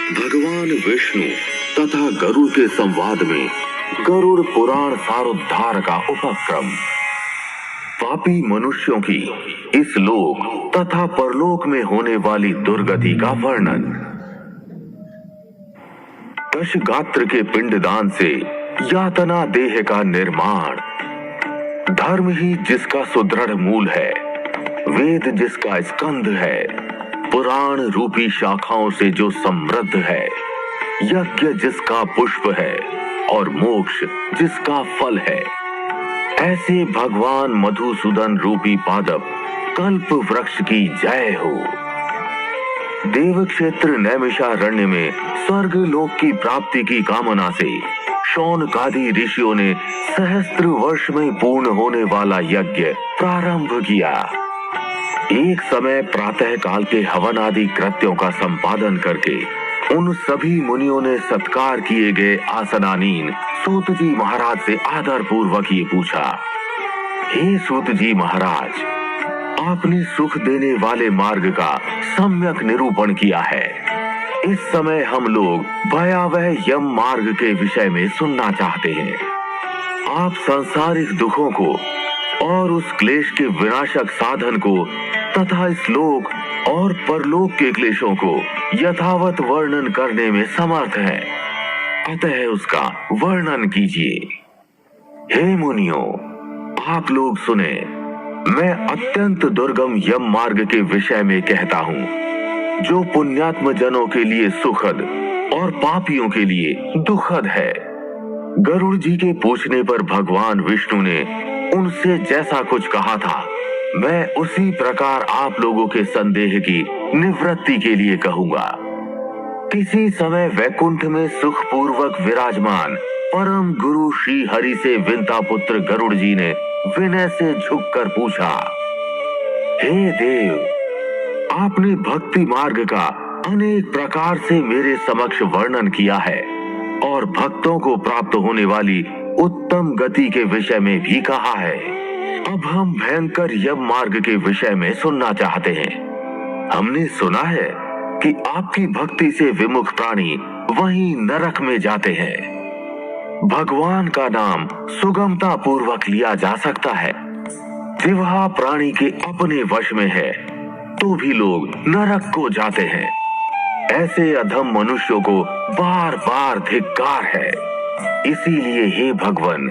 भगवान विष्णु तथा गरुड़ के संवाद में गरुड़ पुराण सारोद्धार का उपक्रम। पापी मनुष्यों की इस लोक तथा परलोक में होने वाली दुर्गति का वर्णन। दश गात्र के पिंडदान से यातना देह का निर्माण। धर्म ही जिसका सुदृढ़ मूल है, वेद जिसका स्कंध है, पुराण रूपी शाखाओं से जो समृद्ध है, यज्ञ जिसका पुष्प है और मोक्ष जिसका फल है, ऐसे भगवान मधुसूदन रूपी पादप कल्प वृक्ष की जय हो। देव क्षेत्र नैमिषारण्य में स्वर्ग लोक की प्राप्ति की कामना से शौनकादि ऋषियों ने सहस्त्र वर्ष में पूर्ण होने वाला यज्ञ प्रारंभ किया। एक समय प्रातः काल के हवन आदि कृत्यों का संपादन करके उन सभी मुनियों ने सत्कार किए गए आसनानीन सूत जी महाराज से आदर पूर्वक ये पूछा, हे सूत जी महाराज, आपने सुख देने वाले मार्ग का सम्यक निरूपण किया है। इस समय हम लोग भयावह यम मार्ग के विषय में सुनना चाहते हैं। आप सांसारिक दुखों को और उस क्लेश के विनाशक साधन को तथा इस लोक और परलोक के क्लेशों को यथावत वर्णन करने में समर्थ हैं, अतः उसका वर्णन कीजिए। हे मुनियों, आप लोग सुने, मैं अत्यंत दुर्गम यम मार्ग के विषय में कहता हूँ, जो पुण्यात्म जनों के लिए सुखद और पापियों के लिए दुखद है। गरुड़ जी के पूछने पर भगवान विष्णु ने उनसे जैसा कुछ कहा था, मैं उसी प्रकार आप लोगों के संदेह की निवृत्ति के लिए कहूंगा। किसी समय वैकुंठ में सुखपूर्वक विराजमान परम गुरु श्री हरि से विंता पुत्र गरुड़ जी ने विनय से झुककर पूछा, हे देव, आपने भक्ति मार्ग का अनेक प्रकार से मेरे समक्ष वर्णन किया है और भक्तों को प्राप्त होने वाली उत्तम गति के विषय में भी कहा है। अब हम भयंकर यम मार्ग के विषय में सुनना चाहते हैं। हमने सुना है कि आपकी भक्ति से विमुख प्राणी वहीं नरक में जाते हैं। भगवान का नाम सुगमता पूर्वक लिया जा सकता है। जिह्वा प्राणी के अपने वश में है तो भी लोग नरक को जाते हैं। ऐसे अधम मनुष्यों को बार बार धिक्कार है। इसीलिए हे भगवान,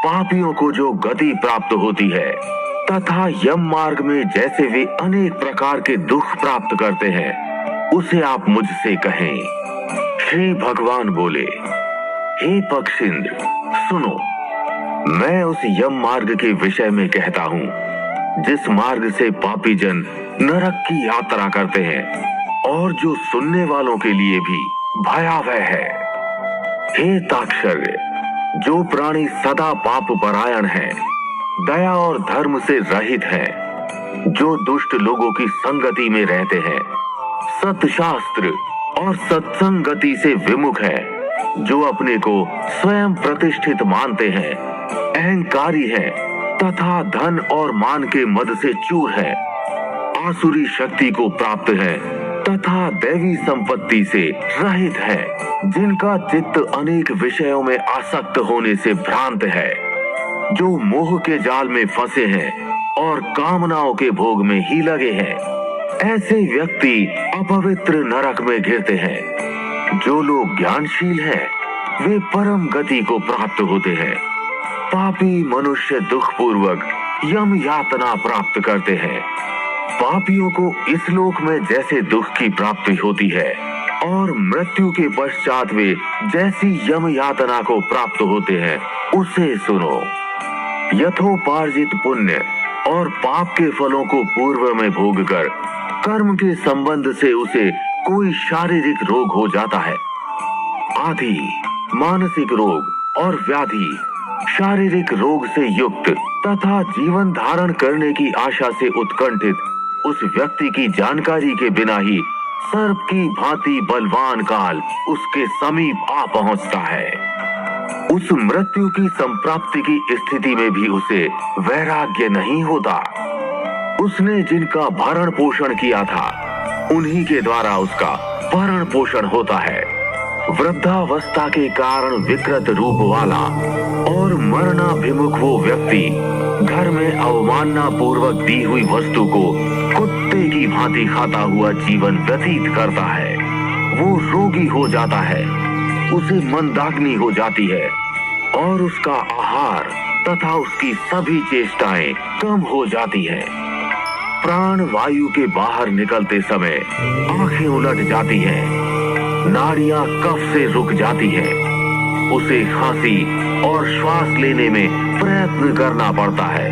पापियों को जो गति प्राप्त होती है तथा यम मार्ग में जैसे वे अनेक प्रकार के दुख प्राप्त करते हैं, उसे आप मुझसे कहें। श्री भगवान बोले, हे पक्षिंद्र, सुनो, मैं उस यम मार्ग के विषय में कहता हूँ, जिस मार्ग से पापी जन नरक की यात्रा करते हैं और जो सुनने वालों के लिए भी भयावह है। हे ताक्षर्य, जो प्राणी सदा पाप परायण है, दया और धर्म से रहित है, जो दुष्ट लोगों की संगति में रहते हैं, सत्शास्त्र और सत्संगति से विमुख है, जो अपने को स्वयं प्रतिष्ठित मानते हैं, अहंकारी हैं तथा धन और मान के मद से चूर है, आसुरी शक्ति को प्राप्त है तथा दैवी संपत्ति से रहित है, जिनका चित्त अनेक विषयों में आसक्त होने से भ्रांत है, जो मोह के जाल में फंसे हैं और कामनाओं के भोग में ही लगे हैं, ऐसे व्यक्ति अपवित्र नरक में गिरते हैं। जो लोग ज्ञानशील हैं, वे परम गति को प्राप्त होते हैं। पापी मनुष्य दुख पूर्वक यम यातना प्राप्त करते हैं। पापियों को इस लोक में जैसे दुख की प्राप्ति होती है और मृत्यु के पश्चात वे जैसी यम यातना को प्राप्त होते हैं, उसे सुनो। यथोपार्जित पुण्य और पाप के फलों को पूर्व में भोगकर कर्म के संबंध से उसे कोई शारीरिक रोग हो जाता है। आदि मानसिक रोग और व्याधि, शारीरिक रोग से युक्त तथा जीवन धारण करने की आशा से उत्कंठित उस व्यक्ति की जानकारी के बिना ही सर्प की भांति बलवान काल उसके समीप आ पहुंचता है। उस मृत्यु की संप्राप्ति की स्थिति में भी उसे वैराग्य नहीं होता। उसने जिनका भरण पोषण किया था उन्हीं के द्वारा उसका भरण पोषण होता है। वृद्धावस्था के कारण विकृत रूप वाला और मरणाभिमुख वो व्यक्ति घर में अवमानना पूर्वक दी हुई वस्तु को कुत्ते की भांति खाता हुआ जीवन व्यतीत करता है। वो रोगी हो जाता है, उसे मंदाग्नि हो जाती है और उसका आहार तथा उसकी सभी चेष्टाएं कम हो जाती है। प्राण वायु के बाहर निकलते समय आंखें उलट जाती हैं, नाड़ियां कफ से रुक जाती हैं, उसे खांसी और श्वास लेने में प्रयत्न करना पड़ता है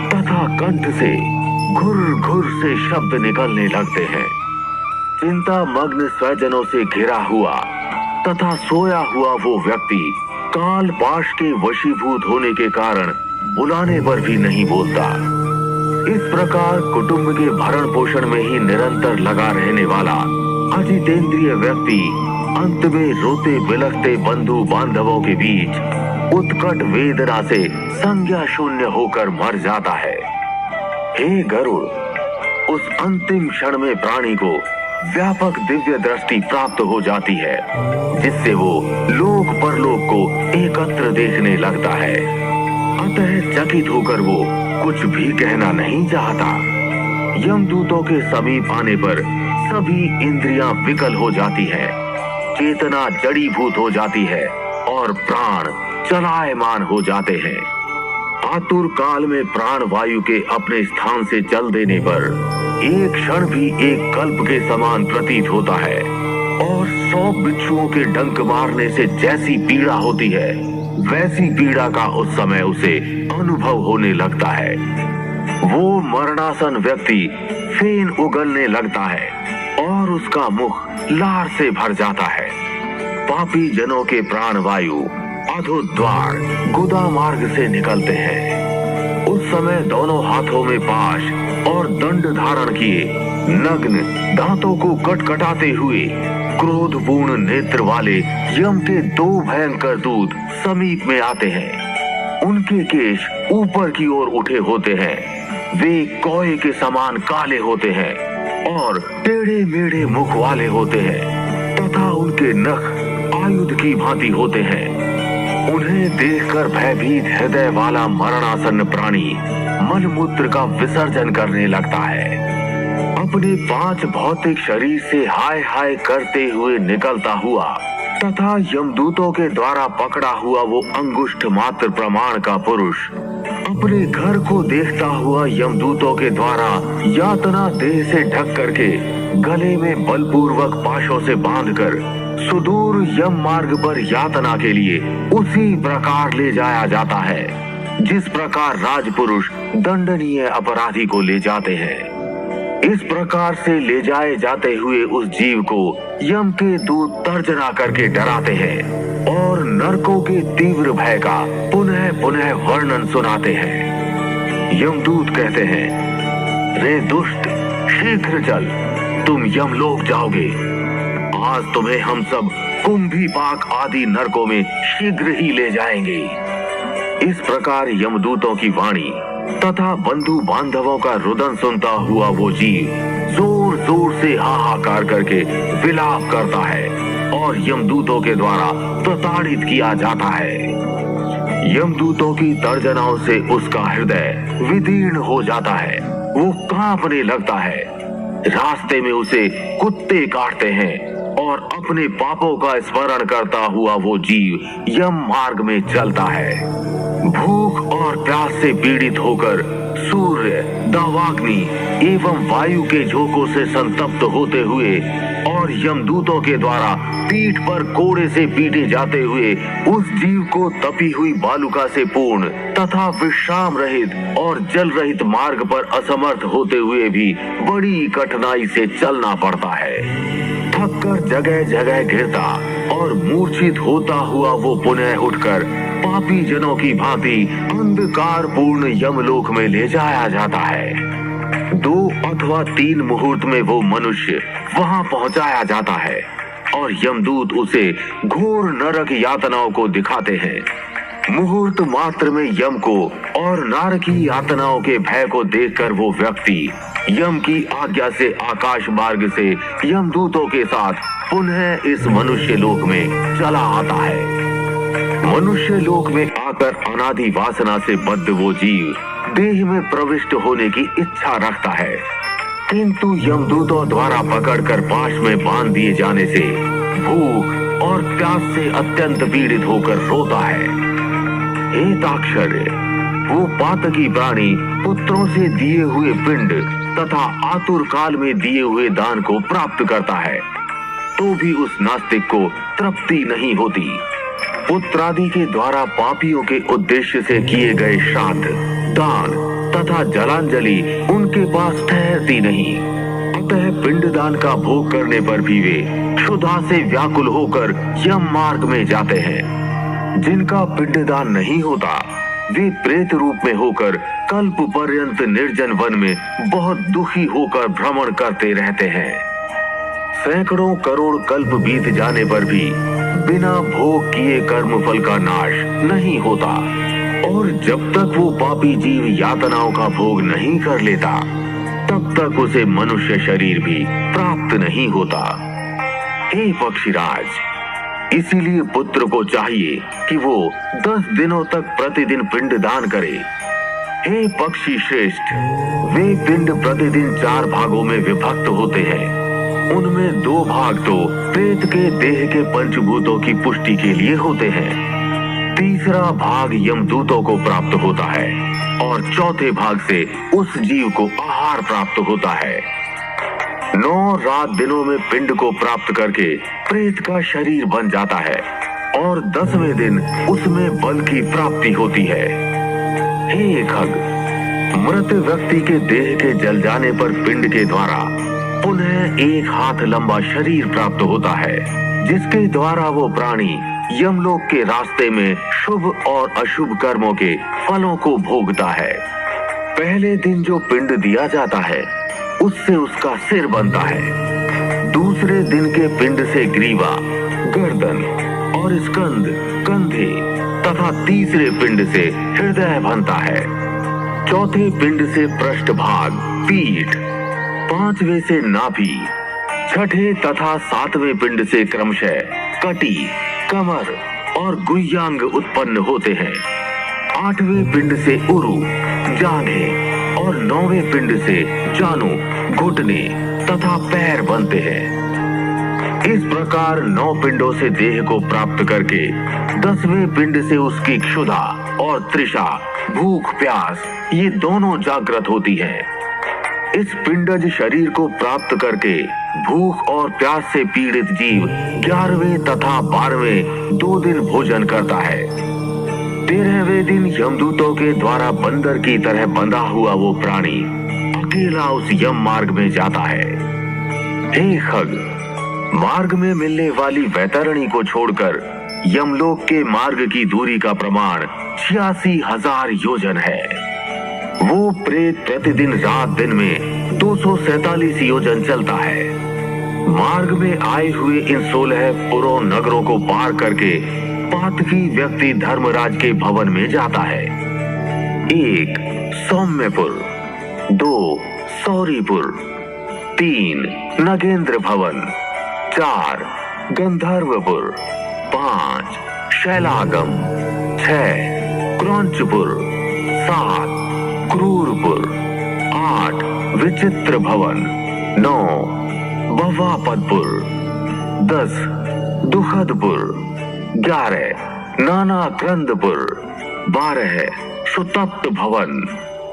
तथा कंठ से घुर घुर से शब्द निकलने लगते हैं। चिंता मग्न स्वजनों से घिरा हुआ तथा सोया हुआ वो व्यक्ति काल पाश के वशीभूत होने के कारण बुलाने पर भी नहीं बोलता। इस प्रकार कुटुंब के भरण पोषण में ही निरंतर लगा रहने वाला अजितेंद्रिय व्यक्ति अंत में रोते बिलखते बंधु बांधवों के बीच उत्कट वेदना से संज्ञा शून्य होकर मर जाता है। हे गरुड़, उस अंतिम क्षण में प्राणी को व्यापक दिव्य दृष्टि प्राप्त हो जाती है, जिससे वो लोक परलोक को एकत्र देखने लगता है। अतः चकित होकर वो कुछ भी कहना नहीं चाहता। यमदूतों के समीप आने पर सभी इंद्रियां विकल हो जाती है, चेतना जड़ीभूत हो जाती है और प्राण चलायमान हो जाते हैं। आतुर काल में प्राण वायु के अपने स्थान से चल देने पर एक क्षण भी एक कल्प के समान प्रतीत होता है और 100 बिच्छुओं के डंक मारने से जैसी पीड़ा होती है, वैसी पीड़ा का उस समय उसे अनुभव होने लगता है। वो मरणासन व्यक्ति फेन उगलने लगता है और उसका मुख लार से भर जाता है। पापी जनों के प्राण वायु अधोद्वार गुदा मार्ग से निकलते हैं। उस समय दोनों हाथों में पाश और दंड धारण किए नग्न दांतों को कटकटाते हुए क्रोधपूर्ण नेत्र वाले यम के 2 भयंकर दूत समीप में आते हैं। उनके केश ऊपर की ओर उठे होते हैं, वे कोए के समान काले होते हैं और टेढ़े मेढ़े मुख वाले होते हैं तथा उनके नख आयुध की भांति होते हैं। उन्हें देखकर भयभीत हृदय वाला मरणासन्न प्राणी मलमूत्र का विसर्जन करने लगता है। अपने 5 भौतिक शरीर से हाय हाय करते हुए निकलता हुआ तथा यमदूतों के द्वारा पकड़ा हुआ वो अंगुष्ठ मात्र प्रमाण का पुरुष अपने घर को देखता हुआ यमदूतों के द्वारा यातना देह से ढक करके गले में बलपूर्वक पाशों से बांधकर सुदूर यम मार्ग पर यातना के लिए उसी प्रकार ले जाया जाता है, जिस प्रकार राजपुरुष दंडनीय अपराधी को ले जाते हैं। इस प्रकार से ले जाए जाते हुए उस जीव को यम के दूत तर्जना करके डराते हैं और नरकों के तीव्र भय का पुनः पुनः वर्णन सुनाते हैं। यमदूत कहते हैं, रे दुष्ट, शीघ्र चल, तुम यमलोक जाओगे। आज तुम्हें हम सब कुंभीपाक आदि नरकों में शीघ्र ही ले जाएंगे। इस प्रकार यमदूतों की वाणी तथा बंधु बांधवों का रुदन सुनता हुआ वो जीव जोर जोर से हाहाकार करके विलाप करता है और यमदूतों के द्वारा प्रताड़ित किया जाता है। यमदूतों की तर्जनाओं से उसका हृदय विदीर्ण हो जाता है, वो कांपने लगता है। रास्ते में उसे कुत्ते काटते हैं और अपने पापों का स्मरण करता हुआ वो जीव यम मार्ग में चलता है। भूख और प्यास से पीड़ित होकर सूर्य, दावाग्नि एवं वायु के झोंकों से संतप्त होते हुए और यमदूतों के द्वारा पीठ पर कोड़े से पीटे जाते हुए उस जीव को तपी हुई बालुका से पूर्ण तथा विश्राम रहित और जल रहित मार्ग पर असमर्थ होते हुए भी बड़ी कठिनाई से चलना पड़ता है। थककर जगह जगह गिरता और मूर्छित होता हुआ वो पुनः उठकर पापी जनों की भांति अंधकार पूर्ण यमलोक में ले जाया जाता है। 2 अथवा 3 मुहूर्त में वो मनुष्य वहां पहुंचाया जाता है और यमदूत उसे घोर नरक यातनाओं को दिखाते हैं। मुहूर्त मात्र में यम को और नरकी यातनाओं के भय को देखकर वो व्यक्ति यम की आज्ञा से आकाश मार्ग से यमदूतों के साथ पुनः इस मनुष्य लोक में चला आता है। मनुष्य लोक में आकर अनादि वासना से बद्ध वो जीव देह में प्रविष्ट होने की इच्छा रखता है, किंतु यमदूतों द्वारा पकड़कर पाश में बांध दिए जाने से भूख और प्यास से अत्यंत पीड़ित होकर रोता है। हे ताक्षर्य, वो पातकी प्राणी पुत्रों से दिए हुए पिंड तथा आतुर काल में दिए हुए दान को प्राप्त करता है, तो भी उस नास्तिक को तृप्ति नहीं होती। पुत्रादि के द्वारा पापियों के उद्देश्य से किए गए श्राद्ध, दान तथा जलांजलि उनके पास ठहरती नहीं। अतः पिंडदान का भोग करने पर भी वे क्षुधा से व्याकुल होकर यम मार्ग में जाते हैं। जिनका पिंडदान नहीं होता वे प्रेत रूप में होकर कल्प पर्यंत निर्जन वन में बहुत दुखी होकर भ्रमण करते रहते हैं। सैकड़ों करोड़ कल्प बीत जाने पर भी बिना भोग किए कर्म फल का नाश नहीं होता, और जब तक वो पापी जीव यातनाओं का भोग नहीं कर लेता तब तक उसे मनुष्य शरीर भी प्राप्त नहीं होता। हे पक्षीराज, इसीलिए पुत्र को चाहिए कि वो 10 दिनों तक प्रतिदिन पिंड दान करे। हे पक्षी श्रेष्ठ, वे पिंड प्रतिदिन 4 भागों में विभक्त होते हैं। उनमें 2 भाग तो प्रेत के देह के पंचभूतों की पुष्टि के लिए होते हैं, तीसरा भाग यमदूतों को प्राप्त होता है और चौथे भाग से उस जीव को आहार प्राप्त होता है। 9 रात दिनों में पिंड को प्राप्त करके प्रेत का शरीर बन जाता है और 10वें दिन उसमें बल की प्राप्ति होती है। हे खग, मृत व्यक्ति के देह के जल जाने पर पिंड के द्वारा पुनः 1 हाथ लंबा शरीर प्राप्त होता है, जिसके द्वारा वो प्राणी यमलोक के रास्ते में शुभ और अशुभ कर्मों के फलों को भोगता है। पहले दिन जो पिंड दिया जाता है उससे उसका सिर बनता है, दूसरे दिन के पिंड से ग्रीवा, गर्दन और स्कंद, कंधे तथा तीसरे पिंड से हृदय बनता है, चौथे पिंड से पृष्ठभाग, पीठ, 5वें से नाभि, 6ठे तथा 7वें पिंड से क्रमशः कटी, कमर और गुह्यांग उत्पन्न होते हैं। 8वें पिंड से उरु, जांघें और 9वें पिंड से जानु, घुटने तथा पैर बनते हैं। इस प्रकार 9 पिंडों से देह को प्राप्त करके 10वें पिंड से उसकी क्षुधा और तृषा, भूख प्यास ये दोनों जागृत होती है। इस पिंडज शरीर को प्राप्त करके भूख और प्यास से पीड़ित जीव 11वें तथा 12वें 2 दिन भोजन करता है। 13वें दिन यमदूतों के द्वारा बंदर की तरह बंधा हुआ वो प्राणी अकेला उस यम मार्ग में जाता है। हे खग, मार्ग में मिलने वाली वैतरणी को छोड़कर यमलोक के मार्ग की दूरी का प्रमाण 86,000 योजन है। वो प्रेत प्रतिदिन रात दिन में 247 योजन चलता है। मार्ग में आए हुए इन 16 पुरों नगरों को पार करके पातकी व्यक्ति धर्मराज के भवन में जाता है। 1 सौम्यपुर, 2 सौरीपुर, 3 नगेंद्र भवन, 4 गंधर्वपुर, 5 शैलागम, 6 क्रौंचपुर, 7 क्रूरपुर, 8 विचित्र भवन, 9 भवापदपुर, 10 दुखदपुर, 11 नाना क्रंदपुर, 12 सुतप्त भवन,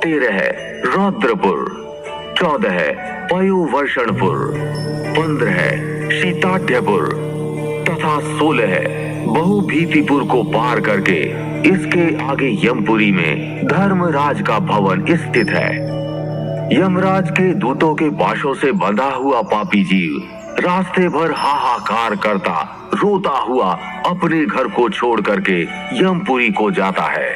13 रौद्रपुर, 14 पयुवर्षणपुर, 15 शीताढ्यपुर तथा 16 बहुभीतिपुर को पार करके इसके आगे यमपुरी में धर्मराज का भवन स्थित है। यमराज के दूतों के पाशों से बंधा हुआ पापी जीव रास्ते भर हाहाकार करता रोता हुआ अपने घर को छोड़ करके यमपुरी को जाता है।